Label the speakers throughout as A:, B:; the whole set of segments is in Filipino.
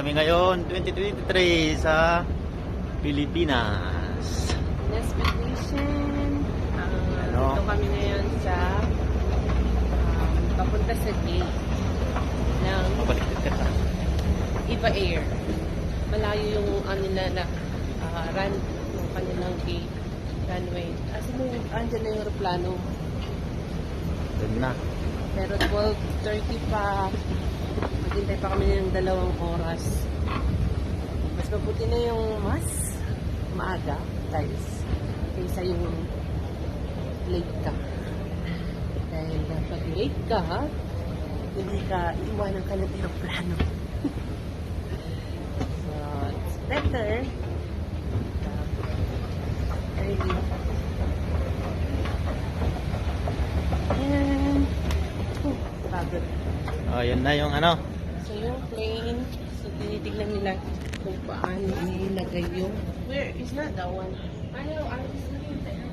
A: kami ngayon, 2023 sa Pilipinas.
B: Last vacation.
A: Ano?
B: Dito kami ngayon sa papunta sa gate ng
A: Mabaliktad ka sa.
B: Iba Air. Malayo yung nila na run yung kanilang gate runway. As mo, andyan na yung aeroplano.
A: Doon na.
B: Pero 12:30 pa. Maghintay pa kami ng 2 oras. Mas mabuti na yung mas maaga, guys. Kaysa yung late ka. Dahil pag late ka, hindi ka iwanan ka ng aeroplano. So, it's better early. And, pagod.
A: Yun na yung ano.
B: So, yung plane, so tinitignan nila kung paano ilagay yung, where is not that one? I know, I was looking there.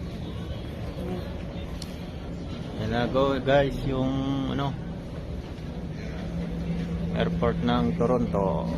A: Yan na go guys, yung ano, airport ng Toronto.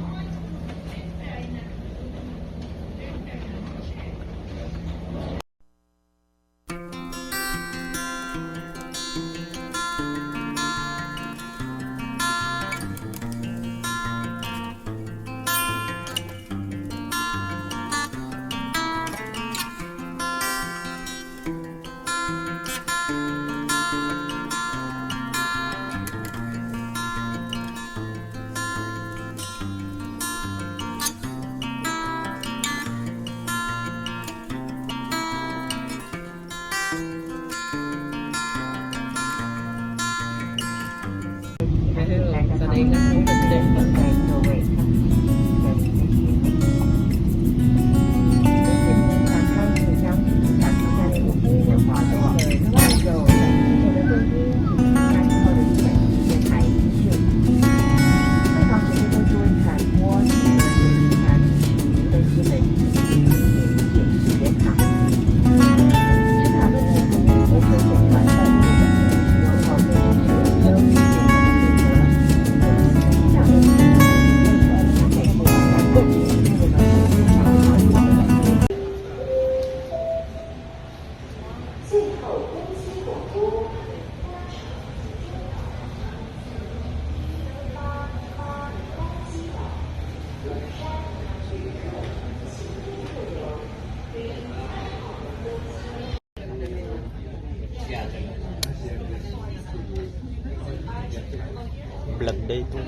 B: Sanay na po kasi.
A: Black Day to.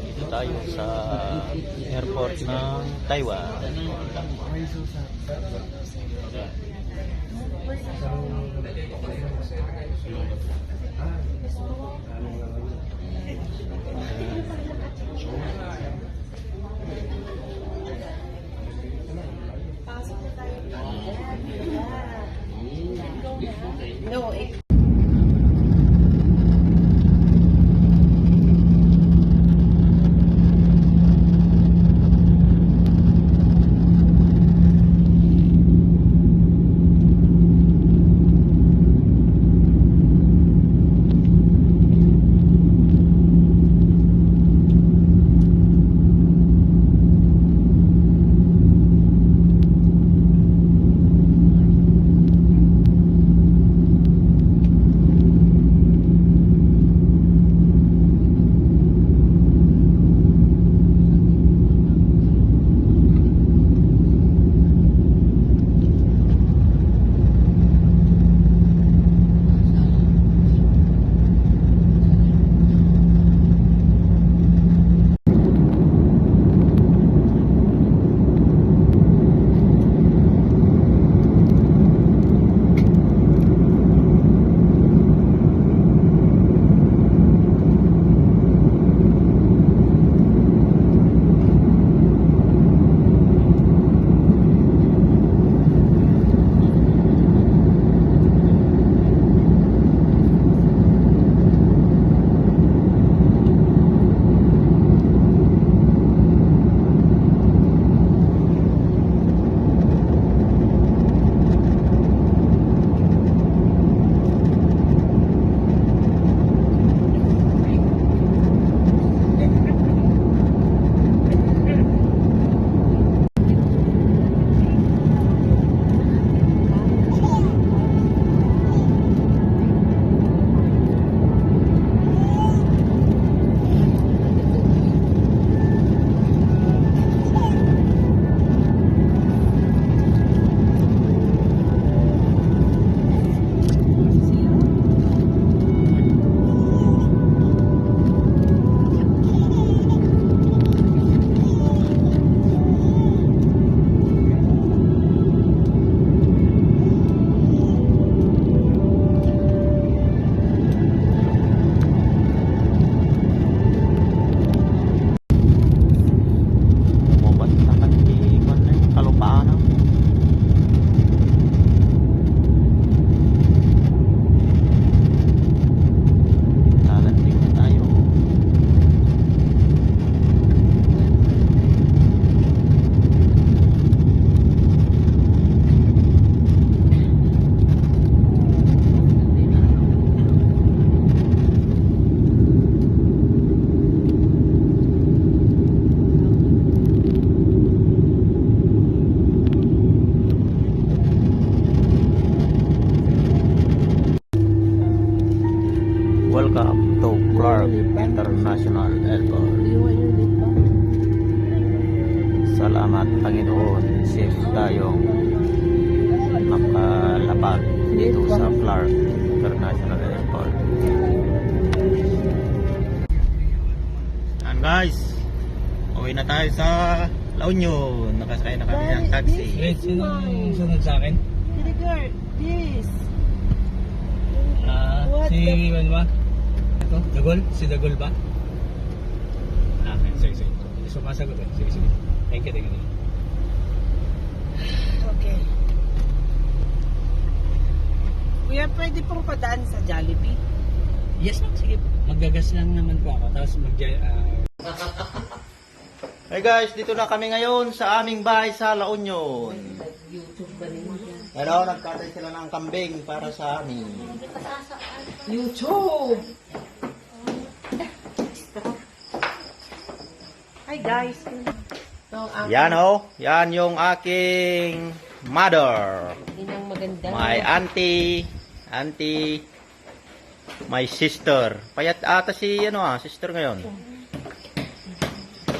A: Dito tayo sa airport ng Taiwan.
B: No,
A: Clark International Airport. Salamat Panginoon, safe tayong makalapag dito sa Clark International Airport. And guys, uwi na tayo sa La Union. Nakasakay na kami ng taxi.
C: Wait, sinong sunod sa akin?
B: This.
C: Si Iwan ba? Ito? Dagol? Si Dagol ba? Sige. Sumasagot eh. Sige. Thank you.
B: Okay. Kuya, pwede pong padaan sa Jollibee?
C: Yes, ma'am. Sige. Maggagas lang naman po ako. Tapos
A: Hey guys, dito na kami ngayon sa aming bahay sa La Union.
B: YouTube ba nila?
A: Pero nagkatay sila ng kambing para sa amin.
B: YouTube! Hi guys!
A: Yan oh, yan yung aking mother.
B: Inang maganda.
A: My auntie, my sister. Payat ata si sister ngayon.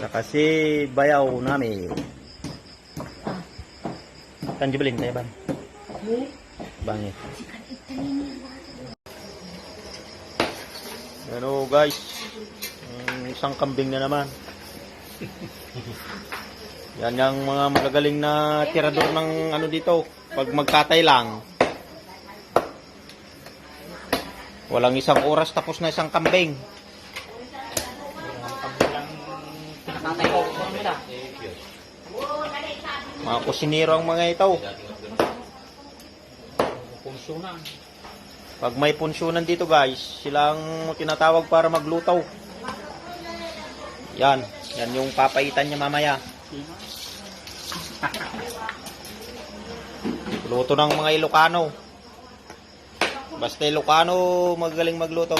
A: Saka si bayaw namin. Tanjubilin tayo bang? Bangit. Ano guys, isang kambing na naman. Yan yung mga magagaling na tirador ng dito. Pag magkatay lang, walang isang oras tapos na isang kambing. Mga kusinero ang mga ito. Pag may punsyonan dito guys, silang tinatawag para maglutaw. Yan yung papaitan niya mamaya. Luto ng mga Ilocano. Basta Ilocano magaling magluto.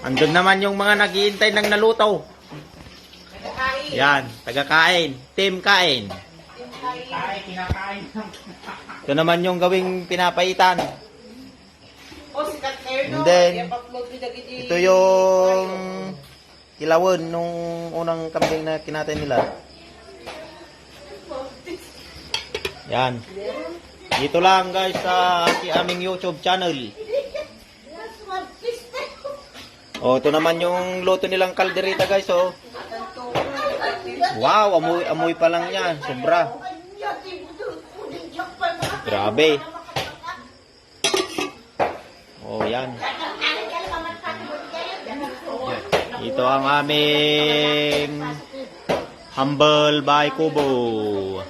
A: Andun naman yung mga naghihintay ng nalutaw. Yan, taga-kain, team kain. Ito naman yung gawing pinapaitan. And then, ito yung kilawon nung unang kambing na kinatay nila. Yan. Dito lang guys sa aming YouTube channel. Oh, ito naman yung luto nilang kaldereta guys, oh. Wow, amoy pa lang yan, sobra. Grabe. Oh, yan. Ito ang aming humble by Kubo.